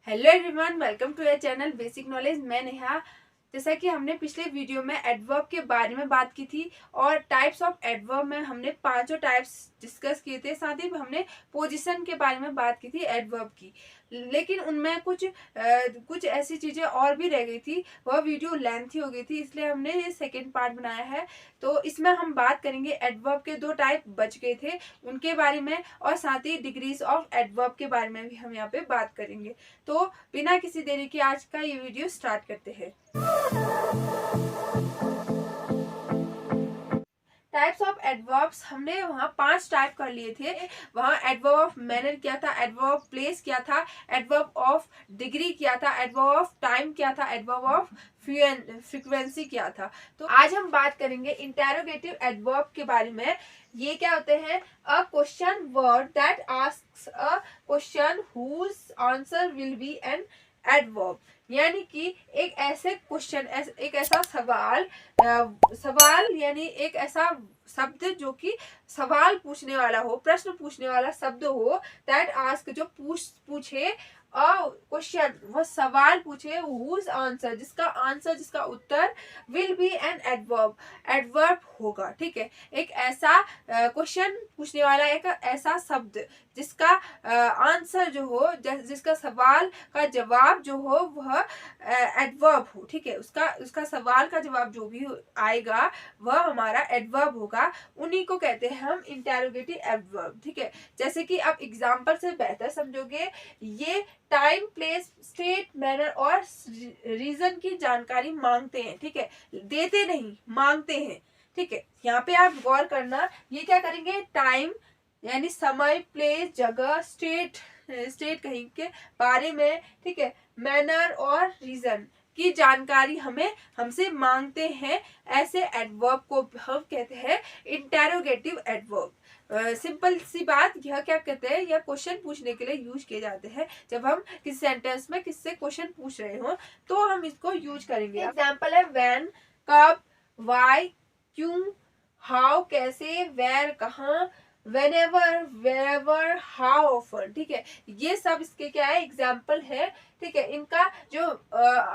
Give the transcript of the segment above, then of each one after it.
Hello everyone, welcome to your channel basic knowledge. मैं नेहा। जैसा कि हमने पिछले वीडियो में एडवर्ब के बारे में बात की थी और टाइप्स ऑफ एडवर्ब में हमने पांचों टाइप्स डिस्कस किए थे। साथ ही हमने पोजीशन के बारे में बात की थी एडवर्ब की, लेकिन उनमें कुछ ऐसी चीजें और भी रह गई थी। वह वीडियो लेंथी हो गई थी, इसलिए हमने ये सेकेंड पार्ट बनाया है। तो इसमें हम बात करेंगे एडवर्ब के दो टाइप बच गए थे उनके बारे में, और साथ ही डिग्रीज ऑफ एडवर्ब के बारे में भी हम यहाँ पे बात करेंगे। तो बिना किसी देरी के आज का ये वीडियो स्टार्ट करते हैं। टाइप्स ऑफ एडवर्ब्स हमने वहाँ 5 टाइप कर लिए थे। वहाँ एडवर्ब ऑफ मैनर क्या था, एडवर्ब ऑफ प्लेस क्या था, एडवर्ब ऑफ डिग्री क्या था, एडवर्ब ऑफ टाइम क्या था, एडवर्ब ऑफ फ्रीक्वेंसी क्या था। तो आज हम बात करेंगे इंटेरोगेटिव एडवर्ब के बारे में। ये क्या होते हैं? A question word that asks a question whose answer will be an adverb, यानी कि एक ऐसे क्वेश्चन, एक ऐसा सवाल यानी एक ऐसा शब्द जो कि सवाल पूछने वाला हो, प्रश्न पूछने वाला शब्द हो। दैट आस्क जो पूछे, क्वेश्चन वह सवाल पूछे, हुज आंसर जिसका उत्तर will be an adverb, adverb होगा। ठीक है, एक ऐसा क्वेश्चन पूछने वाला एक ऐसा शब्द जिसका आंसर जो हो, जिसका सवाल का जवाब जो हो वह एडवर्ब हो। ठीक है, उसका सवाल का जवाब जो भी आएगा वह हमारा एडवर्ब होगा। उन्हीं को कहते हैं हम इंटेरोगेटिव एडवर्ब। ठीक है, जैसे कि आप एग्जांपल से बेहतर समझोगे, ये टाइम, प्लेस, स्टेट, मैनर और रीजन की जानकारी मांगते हैं। ठीक है, देते नहीं, मांगते हैं। ठीक है, यहाँ पे आप गौर करना, ये क्या करेंगे? टाइम यानी समय, प्लेस जगह, स्टेट कहीं के बारे में, ठीक है, मैनर और रीजन की जानकारी हमसे मांगते हैं। ऐसे एडवर्ब को हम कहते हैं इंटेरोगेटिव एडवर्ब। सिंपल सी बात, यह क्या कहते हैं? यह क्वेश्चन पूछने के लिए यूज किए जाते हैं। जब हम किसी सेंटेंस में किससे क्वेश्चन पूछ रहे हो तो हम इसको यूज करेंगे। एग्जाम्पल है व्हेन, कब, व्हाई, क्यों, हाउ कैसे, वेयर कहाँ, whenever, wherever, how often। ठीक है, ये सब इसके क्या है? एग्जाम्पल है। ठीक है, इनका जो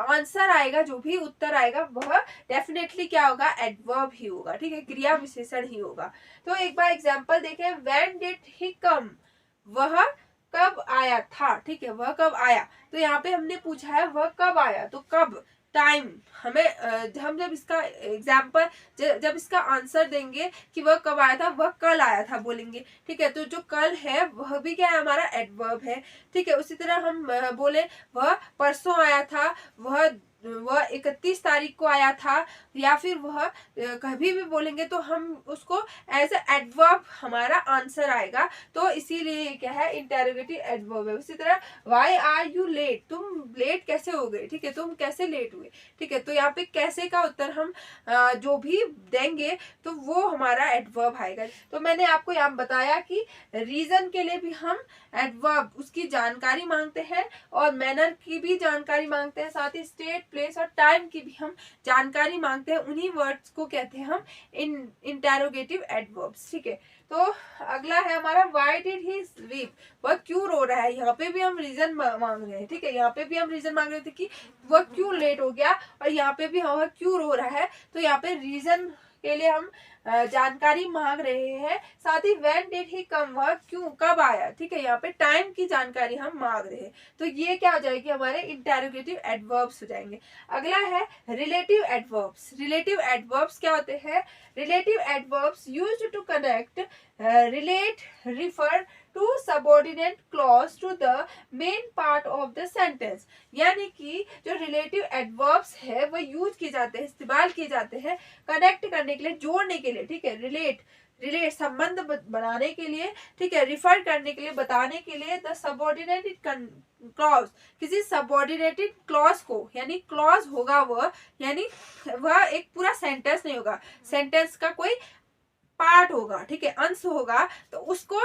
आंसर आएगा, जो भी उत्तर आएगा वह डेफिनेटली क्या होगा? एडवर्ब ही होगा। ठीक है, क्रिया विशेषण ही होगा। तो एक बार एग्जाम्पल देखें, व्हेन डिड ही कम, वह कब आया था। ठीक है, वह कब आया, तो यहाँ पे हमने पूछा है वह कब आया, तो कब, टाइम, हम जब इसका एग्जाम्पल, जब इसका आंसर देंगे कि वह कब आया था, वह कल आया था बोलेंगे। ठीक है, तो जो कल है वह भी क्या है? हमारा एडवर्ब है। ठीक है, उसी तरह हम बोले वह परसों आया था, वह 31 तारीख को आया था, या फिर वह कभी भी बोलेंगे तो हम उसको एज ए एडवर्ब हमारा आंसर आएगा। तो इसीलिए क्या है? इंटेरोगेटिव एडवर्ब है। उसी तरह व्हाई आर यू लेट, तुम लेट कैसे हो गए। ठीक है, तुम कैसे लेट हुए। ठीक है, तो यहाँ पे कैसे का उत्तर हम जो भी देंगे तो वो हमारा एडवर्ब आएगा। तो मैंने आपको यहाँ बताया कि रीजन के लिए भी हम एडवर्ब, उसकी जानकारी मांगते हैं, और मैनर की भी जानकारी मांगते हैं, साथ ही स्टेट, प्लेस और टाइम की भी हम जानकारी मांगते हैं। उन्हीं वर्ड्स को कहते हैं हम इंटेरोगेटिव एडवर्ब्स। ठीक है, तो अगला है हमारा व्हाई डिड ही स्लीप, वह क्यों रो रहा है। यहाँ पे भी हम रीजन मांग रहे हैं। ठीक है, यहाँ पे भी हम रीजन मांग रहे थे कि वह क्यों लेट हो गया, और यहाँ पे भी वह क्यों रो रहा है। तो यहाँ पे रीजन के लिए हम जानकारी मांग रहे हैं। साथ ही व्हेन डिड ही कम, वह क्यों, कब आया। ठीक है, यहाँ पे टाइम की जानकारी हम मांग रहे हैं। तो ये क्या हो जाएगी? हमारे इंटेरोगेटिव एडवर्ब्स हो जाएंगे। अगला है रिलेटिव एडवर्ब्स। रिलेटिव एडवर्ब्स क्या होते हैं? Relative adverbs used to connect, relate, refer to subordinate clause to the main part of the sentence. यानी कि जो रिलेटिव एडवर्ब्स है वह यूज किए जाते हैं, इस्तेमाल किए जाते हैं कनेक्ट करने के लिए, जोड़ने के लिए। ठीक है, रिलेट संबंध बनाने के लिए। ठीक है, रिफर करने के लिए, बताने के लिए। द सबऑर्डिनेटेड क्लॉज, किसी सबऑर्डिनेटेड क्लॉज को, यानी क्लॉज होगा वह, यानी वह एक पूरा सेंटेंस नहीं होगा, सेंटेंस का कोई पार्ट होगा। ठीक है, अंश होगा, तो उसको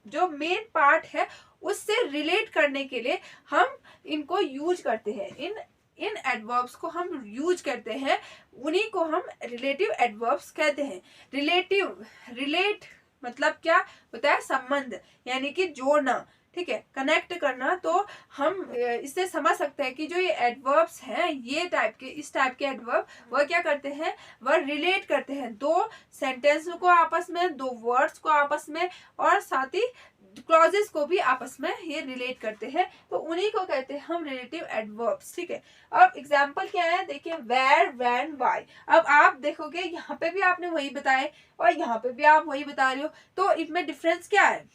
जो मेन पार्ट है उससे रिलेट करने के लिए हम इनको यूज करते हैं। इन एडवर्ब्स को हम यूज करते हैं, उन्हीं को हम रिलेटिव एडवर्ब्स कहते हैं। रिलेट मतलब क्या होता है? संबंध, यानी कि जोड़ना। ठीक है, कनेक्ट करना। तो हम इससे समझ सकते हैं कि जो ये एडवर्ब्स हैं, ये टाइप के, इस टाइप के एडवर्ब वह क्या करते हैं, वह रिलेट करते हैं दो सेंटेंस को आपस में, दो वर्ड्स को आपस में, और साथ ही क्लॉजेस को भी आपस में ये रिलेट करते हैं। तो उन्हीं को कहते हैं हम रिलेटिव एडवर्ब्स। ठीक है, अब एग्जाम्पल क्या है, देखिए वेयर, व्हेन, व्हाई। अब आप देखोगे यहाँ पे भी आपने वही बताए और यहाँ पे भी आप वही बता रहे हो, तो इनमें डिफरेंस क्या है?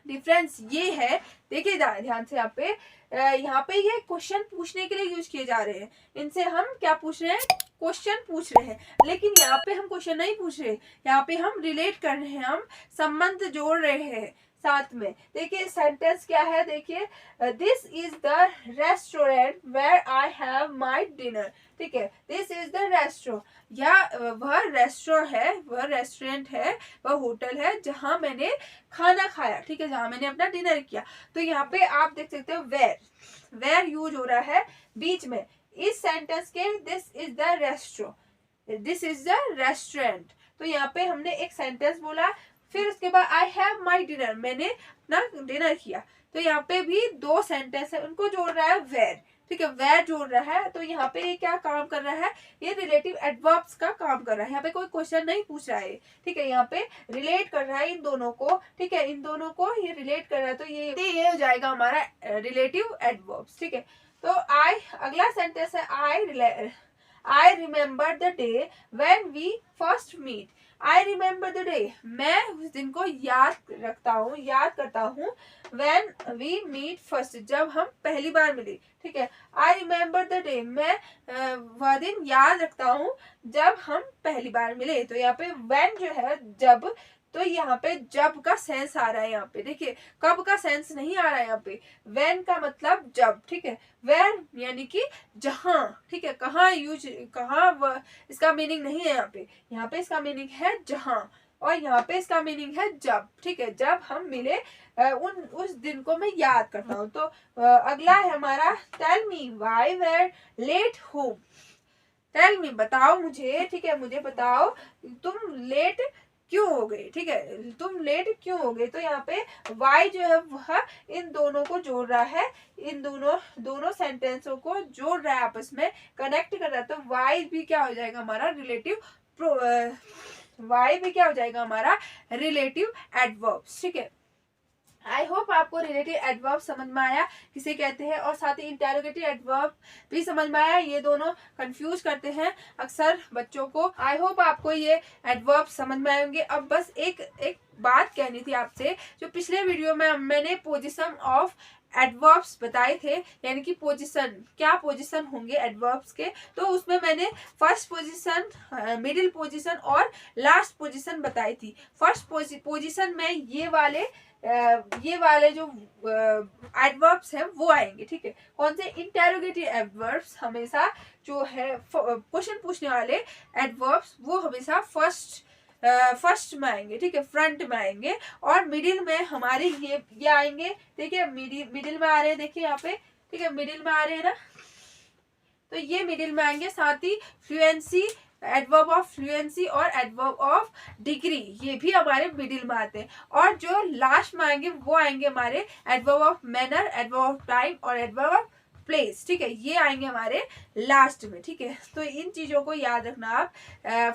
डिफरेंस ये है, देखिए ध्यान से यहाँ पे ये क्वेश्चन पूछने के लिए यूज किए जा रहे हैं। इनसे हम क्या पूछ रहे हैं, क्वेश्चन पूछ रहे हैं, लेकिन यहाँ पे हम क्वेश्चन नहीं पूछ रहे, यहाँ पे हम रिलेट कर रहे हैं, हम संबंध जोड़ रहे हैं साथ में। देखिए सेंटेंस क्या है, देखिए this is the restaurant where I have my dinner. ठीक है, दिस इज द रेस्टोरेंट, या वह रेस्टोरेंट है, वह रेस्टोरेंट है, वह होटल है जहां मैंने खाना खाया। ठीक है, जहां मैंने अपना डिनर किया। तो यहाँ पे आप देख सकते हो वेयर यूज हो रहा है बीच में इस सेंटेंस के, this is the restaurant, this is the restaurant. तो यहाँ पे हमने एक सेंटेंस बोला, फिर उसके बाद आई हैव माई डिनर, मैंने अपना डिनर किया। तो यहाँ पे भी दो सेंटेंस है, उनको जोड़ रहा है वेयर। ठीक है, वेयर जोड़ रहा है, तो यहाँ पे ये क्या काम कर रहा है, ये रिलेटिव एडवर्ब्स का काम कर रहा है। यहाँ पे कोई क्वेश्चन नहीं पूछ रहा है, ठीक है, यहाँ पे रिलेट कर रहा है इन दोनों को। ठीक है, इन दोनों को ये रिलेट कर रहा है, तो ये हो जाएगा हमारा रिलेटिव एडवर्ब्स। ठीक है, तो अगला सेंटेंस है I remember the day when we first meet. I remember the day, मैं उस दिन को याद करता हूँ। व्हेन वी मीट फर्स्ट, जब हम पहली बार मिले। ठीक है, आई रिमेम्बर द डे, मैं वह दिन याद रखता हूँ जब हम पहली बार मिले। तो यहाँ पे व्हेन जो है जब, तो यहाँ पे जब का सेंस आ रहा है, यहाँ पे देखिए कब का सेंस नहीं आ रहा है यहाँ पे। व्हेन का मतलब जब। ठीक है, वेयर यानी कि जहां। ठीक है, कहाँ इसका मीनिंग नहीं है यहाँ पे इसका मीनिंग है जहां, और यहाँ पे इसका मीनिंग है जब। ठीक है, जब हम मिले उस दिन को मैं याद करता हूँ। तो अगला है हमारा tell me why we're late home. Tell me, बताओ मुझे। ठीक है, मुझे बताओ तुम लेट क्यों हो गए। ठीक है, तुम लेट क्यों हो गए। तो यहाँ पे वाई जो है वह इन दोनों को जोड़ रहा है, इन दोनों सेंटेंसों को जोड़ रहा है, आपस में कनेक्ट कर रहा है। तो वाई भी क्या हो जाएगा हमारा रिलेटिव एडवर्ब्स। ठीक है, आई होप आपको रिलेटिव एडवर्ब समझ में आया किसे कहते हैं, और साथ ही इंटेरोगेटिव एडवर्ब भी समझ में आया। ये दोनों कंफ्यूज करते हैं अक्सर बच्चों को। आई होप आपको ये एडवर्ब समझ में आएंगे। अब बस एक बात कहनी थी आपसे, जो पिछले वीडियो में मैंने पोजीशन ऑफ एडवर्ब्स बताए थे, यानी कि क्या पोजीशन होंगे एडवर्ब्स के। तो उसमें मैंने फर्स्ट पोजीशन, मिडिल पोजीशन और लास्ट पोजीशन बताई थी। फर्स्ट पोजीशन में ये वाले जो एडवर्ब्स हैं वो आएंगे। ठीक है, कौन से, इंटेरोगेटिव एडवर्ब्स हमेशा जो है क्वेश्चन पूछने वाले एडवर्ब्स, वो हमेशा फर्स्ट में आएंगे। ठीक है, फ्रंट में आएंगे। और मिडिल में हमारे ये आएंगे। देखिए मिडिल में आ रहे हैं, देखिए यहाँ पे। ठीक है, मिडिल में आ रहे हैं ना, तो ये मिडिल में आएंगे। साथ ही फ्लुएंसी, एडवर्ब ऑफ फ्लुएंसी और एडवर्ब ऑफ डिग्री, ये भी हमारे मिडिल में आते हैं। और जो लास्ट में आएंगे वो आएंगे हमारे adverb of manner, adverb of time और एडवर्ब ऑफ प्लेस। ठीक है, ये आएंगे हमारे लास्ट में। ठीक है, तो इन चीजों को याद रखना आप।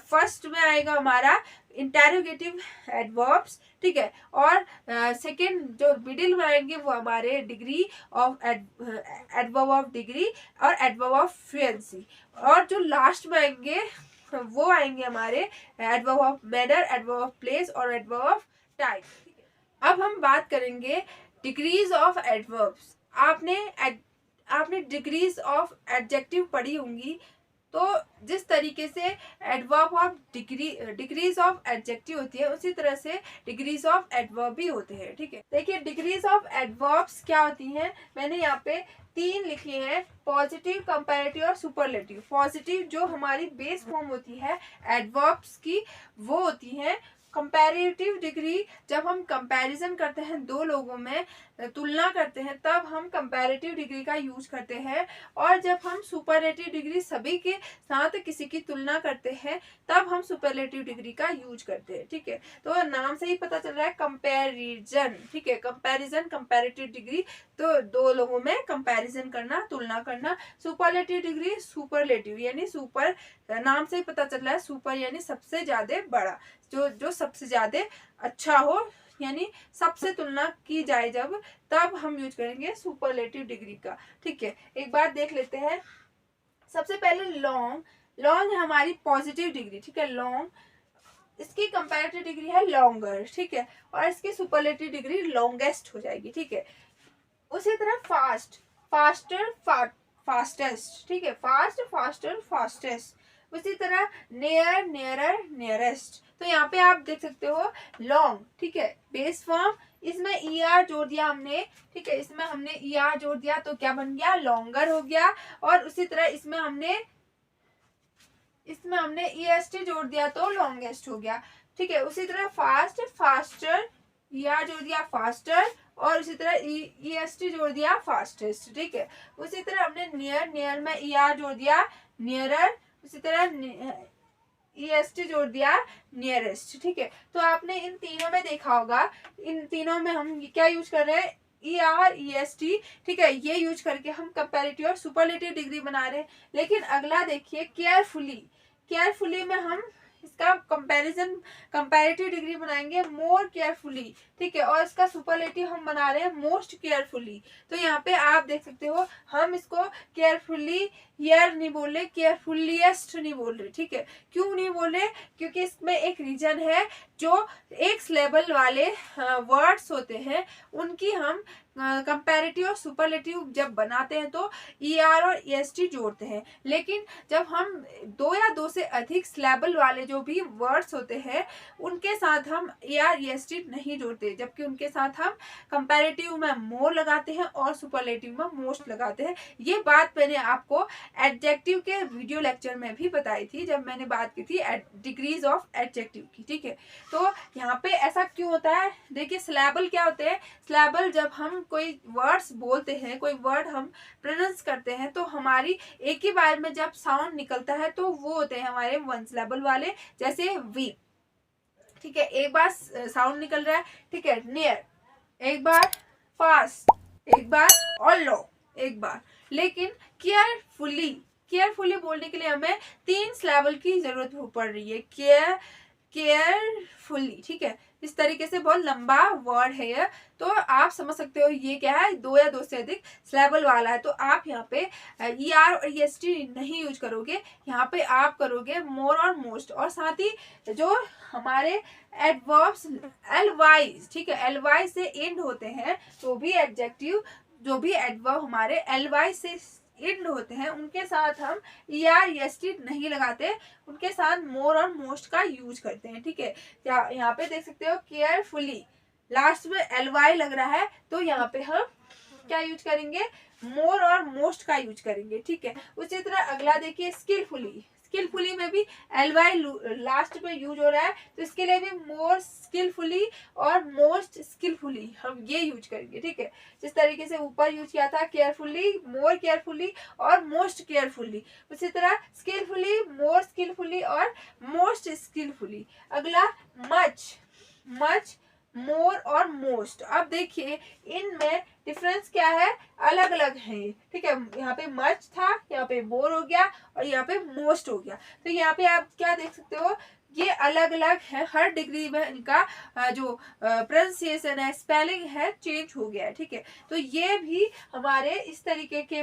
फर्स्ट में आएगा हमारा इंटेरोगेटिव एडवर्ब्स। ठीक है, और सेकंड जो मिडिल में आएंगे वो हमारे degree of adverb of degree और एडवर्ब ऑफ फ्लुएंसी। और जो लास्ट में आएंगे वो आएंगे हमारे adverb of manner, adverb of place और एडवर्ब ऑफ टाइम। अब हम बात करेंगे डिग्रीज ऑफ एडवर्ब्स। आपने डिग्रीज ऑफ एडजेक्टिव पढ़ी होंगी। तो जिस तरीके से adverb of degrees of adjective होती है, उसी तरह से डिग्रीज ऑफ एडवर्ब भी होते हैं। ठीक है, देखिए डिग्रीज ऑफ एडवर्ब्स क्या होती हैं, मैंने यहाँ पे 3 लिखी हैं, पॉजिटिव, कंपैरेटिव और सुपरलेटिव। पॉजिटिव जो हमारी बेस फॉर्म होती है एडवर्ब्स की, वो होती है कंपैरेटिव डिग्री जब हम कंपैरिजन करते हैं दो लोगों में, तुलना करते हैं, तब हम कंपैरेटिव डिग्री का यूज करते हैं। और जब हम सुपरलेटिव डिग्री सभी के साथ किसी की तुलना करते हैं तब हम सुपरलेटिव डिग्री का यूज करते हैं। ठीक है, तो नाम से ही पता चल रहा है कंपैरिजन। ठीक है, कंपैरिजन, कंपैरेटिव डिग्री, तो दो लोगों में कंपैरिजन करना, तुलना करना। सुपरलेटिव डिग्री सुपरलेटिव यानी सुपर, नाम से ही पता चल रहा है सुपर यानी सबसे ज्यादा बड़ा, जो सबसे ज्यादा अच्छा हो, यानी सबसे तुलना की जाए जब, तब हम यूज करेंगे सुपरलेटिव डिग्री का। ठीक है, एक बात देख लेते हैं। सबसे पहले लॉन्ग, लॉन्ग है हमारी पॉजिटिव डिग्री। ठीक है, लॉन्ग, इसकी कंपैरेटिव डिग्री है लॉन्गर। ठीक है, और इसकी सुपरलेटिव डिग्री लॉन्गेस्ट हो जाएगी। ठीक है, उसी तरह फास्ट, फास्टर, फास्टेस्ट। ठीक है, फास्ट, फास्टर, फास्टेस्ट। उसी तरह नियर, नियरर, नियरेस्ट। तो यहाँ पे आप देख सकते हो लॉन्ग, ठीक है, बेस फॉर्म, इसमें ER जोड़ दिया हमने। ठीक है, इसमें हमने ER जोड़ दिया तो क्या बन गया, लॉन्गर हो गया। और उसी तरह इसमें हमने EST जोड़ दिया तो लॉन्गेस्ट हो गया। ठीक है, उसी तरह फास्ट, फास्टर, ER जोड़ दिया फास्टर, और उसी तरह EST जोड़ दिया फास्टेस्ट। ठीक है, उसी तरह हमने नियर, नियर में ER जोड़ दिया नियरर, उसी तरह EST जोड़ दिया नियरेस्ट। ठीक है, तो आपने इन तीनों में देखा होगा, इन तीनों में हम क्या यूज कर रहे हैं, ER, EST। ठीक है, ये यूज करके हम कंपैरेटिव और सुपरलेटिव डिग्री बना रहे हैं। लेकिन अगला देखिए, केयरफुली, केयरफुली में हम इसका कंपैरिजन, कंपैरेटिव डिग्री बनाएंगे मोर केयरफुली। ठीक है, और इसका सुपरलेटिव हम बना रहे हैं मोस्ट केयरफुली। तो यहाँ पे आप देख सकते हो, हम इसको केयरफुली हियर नहीं बोल रहे, केयरफुलीएस्ट नहीं बोल रहे। ठीक है, क्यों नहीं बोल रहे, क्योंकि इसमें एक रीजन है, जो एक सिलेबल वाले वर्ड्स होते हैं उनकी हम कंपैरेटिव और सुपरलेटिव जब बनाते हैं तो ER और EST जोड़ते हैं। लेकिन जब हम दो या दो से अधिक सिलेबल वाले जो भी वर्ड्स होते हैं उनके साथ हम ER, EST नहीं जोड़ते, जबकि उनके साथ हम कंपैरेटिव में मोर लगाते हैं और सुपरलेटिव में मोस्ट लगाते हैं। ये बात मैंने आपको एडजेक्टिव के वीडियो लेक्चर में भी बताई थी, जब मैंने बात की थी डिग्रीज ऑफ एडजेक्टिव की। ठीक है, तो यहाँ पे ऐसा क्यों होता है, देखिए सिलेबल क्या होते हैं, सिलेबल जब हम कोई वर्ड्स बोलते हैं, कोई वर्ड हम प्रोनाउंस करते हैं, तो हमारी एक ही बार में जब साउंड निकलता है तो वो होते हैं हमारे वन सिलेबल वाले, जैसे वी। ठीक है, एक बार साउंड निकल रहा है, ठीक है, नियर एक बार, फास्ट एक बार, और लो एक बार। लेकिन केयरफुली, केयरफुली बोलने के लिए हमें 3 सिलेबल की जरूरत पड़ रही है, केयरफुली। ठीक है, इस तरीके से बहुत लंबा वर्ड है ये, तो आप समझ सकते हो ये क्या है, दो या दो से अधिक सिलेबल वाला है। तो आप यहाँ पे ER और EST नहीं यूज करोगे, यहाँ पे आप करोगे मोर और मोस्ट। और साथ ही जो हमारे एडवर्ब्स ly, ठीक है, ly से एंड होते हैं, तो भी एडजेक्टिव, जो भी एडवर्ब हमारे ly से एंड होते हैं उनके साथ हम ER, EST नहीं लगाते, उनके साथ मोर और मोस्ट का यूज करते हैं। ठीक है, यहाँ पे देख सकते हो केयरफुली, लास्ट में ly लग रहा है, तो यहाँ पे हम क्या यूज करेंगे, मोर और मोस्ट का यूज करेंगे। ठीक है, उसी तरह अगला देखिए स्किलफुली, स्किलफुली में भी ly लास्ट में यूज हो रहा है, तो इसके लिए भी मोर स्किलफुली और मोस्ट स्किलफुली हम ये यूज करेंगे। ठीक है, जिस तरीके से ऊपर यूज किया था केयरफुली, मोर केयरफुली और मोस्ट केयरफुली, उसी तरह स्किलफुली, मोर स्किलफुली और मोस्ट स्किलफुली। अगला मच, मच, मोर और मोस्ट। अब देखिए इनमें डिफरेंस क्या है, अलग अलग है। ठीक है, यहाँ पे मच था, यहाँ पे मोर हो गया, और यहाँ पे मोस्ट हो गया। तो यहाँ पे आप क्या देख सकते हो, ये अलग अलग है, हर डिग्री में इनका जो प्रोनाउंसिएशन है, स्पेलिंग है, चेंज हो गया है। ठीक है, तो ये भी हमारे इस तरीके के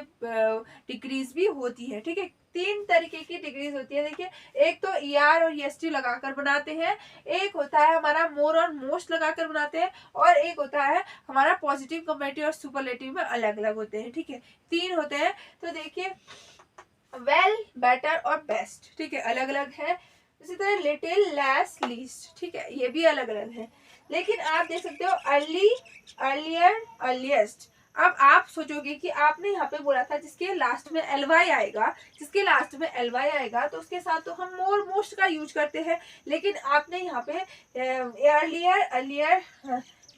डिग्रीज भी होती है। ठीक है, 3 तरीके की डिग्रीज होती है। देखिए, एक तो ER और EST लगाकर बनाते हैं, एक होता है हमारा मोर और मोस्ट लगाकर बनाते हैं, और एक होता है हमारा पॉजिटिव, कंपैरेटिव और सुपरलेटिव में अलग अलग होते हैं। ठीक है, 3 होते हैं। तो देखिए वेल, बेटर और बेस्ट, ठीक है, अलग अलग है। इसी तरह लिटिल, लेस, लीस्ट, ठीक है, ये भी अलग अलग है। लेकिन आप देख सकते हो अर्ली, अर्लियर, अर्लीस्ट, अब आप सोचोगे कि आपने यहाँ पे बोला था जिसके लास्ट में ly आएगा, जिसके लास्ट में ly आएगा तो उसके साथ तो हम मोर मोस्ट का यूज करते हैं, लेकिन आपने यहाँ पे अर्लियर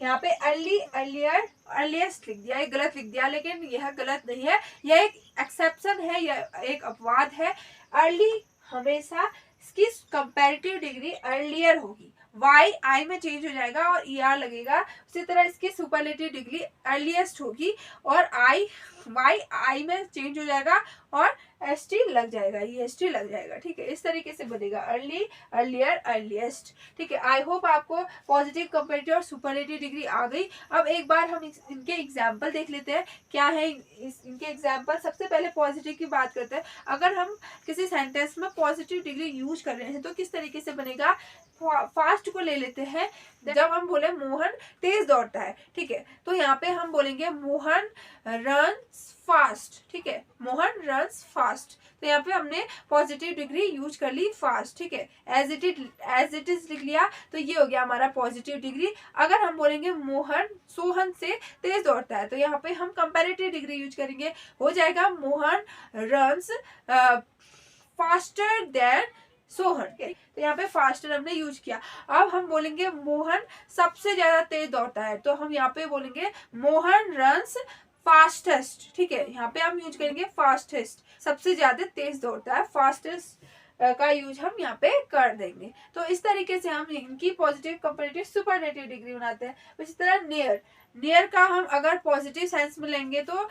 यहाँ पे अर्लीस्ट लिख दिया, ये गलत लिख दिया, लेकिन यह गलत नहीं है, यह एक एक्सेप्शन है, यह एक अपवाद है। अर्ली हमेशा इसकी कंपैरेटिव डिग्री अर्लियर होगी, वाई आई में चेंज हो जाएगा और er लगेगा। उसी तरह इसकी सुपरलेटिव डिग्री अर्लीस्ट होगी और आई वाई आई में चेंज हो जाएगा और एस टी लग जाएगा, एस टी लग जाएगा। ठीक है, इस तरीके से बनेगा अर्ली, अर्लियर, अर्लीस्ट। ठीक है, आई होप आपको पॉजिटिव, कंपैरेटिव और सुपरलेटिव डिग्री आ गई। अब एक बार हम इनके एग्जाम्पल देख लेते हैं क्या है इनके एग्जाम्पल। सबसे पहले पॉजिटिव की बात करते हैं। अगर हम किसी सेंटेंस में पॉजिटिव डिग्री यूज कर रहे हैं तो किस तरीके से बनेगा। फास्ट को ले लेते हैं। जब हम बोले मोहन तेज दौड़ता है, ठीक है, तो यहाँ पे हम बोलेंगे मोहन रन्स फास्ट। ठीक है, मोहन रन्स फास्ट, तो यहाँ पे हमने पॉजिटिव डिग्री यूज कर ली फास्ट। ठीक है, एज इट इज लिख लिया, तो ये हो गया हमारा पॉजिटिव डिग्री। अगर हम बोलेंगे मोहन सोहन से तेज दौड़ता है तो यहाँ पे हम कंपैरेटिव डिग्री यूज करेंगे, हो जाएगा Mohan runs faster than Sohan. तो यहाँ पे फास्टर हमने यूज किया। अब हम बोलेंगे मोहन सबसे ज्यादा तेज दौड़ता है, तो हम यहाँ पे बोलेंगे मोहन रन्स फास्टेस्ट। ठीक है, यहाँ पे हम यूज करेंगे फास्टेस्ट, सबसे ज्यादा तेज दौड़ता है, फास्टेस्ट का यूज हम यहाँ पे कर देंगे। तो इस तरीके से हम इनकी पॉजिटिव, कंपैरेटिव, सुपरलेटिव डिग्री बनाते हैं। इसी तरह नियर, नियर का हम अगर पॉजिटिव सेंस में लेंगे तो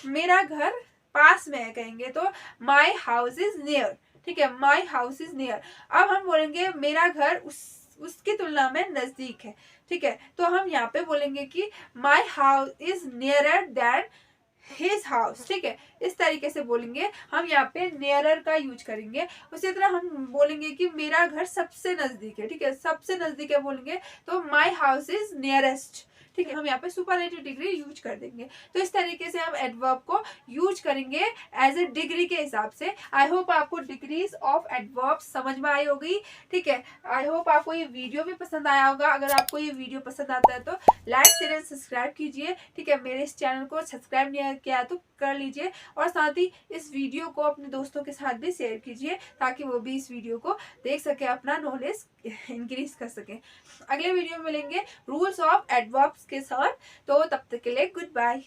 मेरा घर पास में है कहेंगे तो माई हाउस इज नियर। ठीक है, माई हाउस इज नियर। अब हम बोलेंगे मेरा घर उसकी तुलना में नजदीक है। ठीक है, तो हम यहाँ पे बोलेंगे कि my house is nearer than his house. ठीक है, इस तरीके से बोलेंगे हम यहाँ पे नियरर का यूज करेंगे। उसी तरह हम बोलेंगे कि मेरा घर सबसे नजदीक है। ठीक है, सबसे नजदीक है बोलेंगे तो माई हाउस इज नियरेस्ट। ठीक है, हम यहाँ पे सुपरलेटिव डिग्री यूज कर देंगे। तो इस तरीके से हम एडवर्ब को यूज करेंगे एज ए डिग्री के हिसाब से। आई होप आपको डिग्रीज ऑफ एडवर्ब समझ में आई होगी। ठीक है, आई होप आपको ये वीडियो भी पसंद आया होगा। अगर आपको ये वीडियो पसंद आता है तो लाइक, शेयर एंड सब्सक्राइब कीजिए। ठीक है, मेरे इस चैनल को सब्सक्राइब नहीं किया तो कर लीजिए, और साथ ही इस वीडियो को अपने दोस्तों के साथ भी शेयर कीजिए ताकि वो भी इस वीडियो को देख सके, अपना नॉलेज इंक्रीज कर सके। अगले वीडियो में मिलेंगे रूल्स ऑफ एडवर्ब्स के साथ, तो तब तक के लिए गुड बाय।